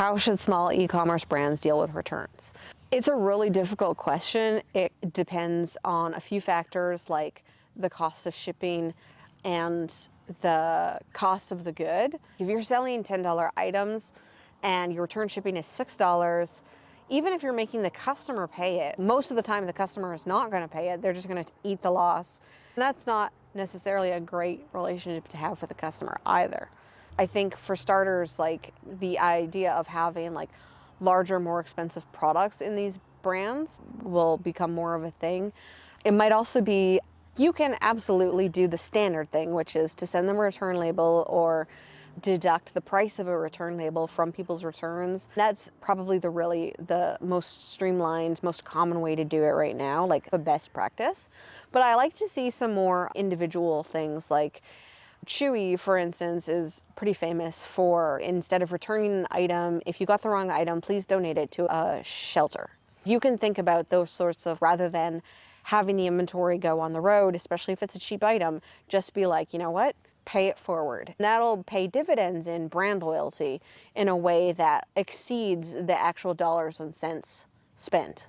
How should small e-commerce brands deal with returns? It's a really difficult question. It depends on a few factors like the cost of shipping and the cost of the good. If you're selling $10 items and your return shipping is $6, even if you're making the customer pay it, most of the time the customer is not going to pay it. They're just going to eat the loss. And that's not necessarily a great relationship to have with the customer either. I think for starters, like the idea of having like larger, more expensive products in these brands will become more of a thing. It might also be, you can absolutely do the standard thing, which is to send them a return label or deduct the price of a return label from people's returns. That's probably the most streamlined, most common way to do it right now, like the best practice. But I like to see some more individual things like Chewy, for instance, is pretty famous for, instead of returning an item, if you got the wrong item, please donate it to a shelter. You can think about those sorts of, rather than having the inventory go on the road, especially if it's a cheap item, just be like, you know what? Pay it forward. And that'll pay dividends in brand loyalty in a way that exceeds the actual dollars and cents spent.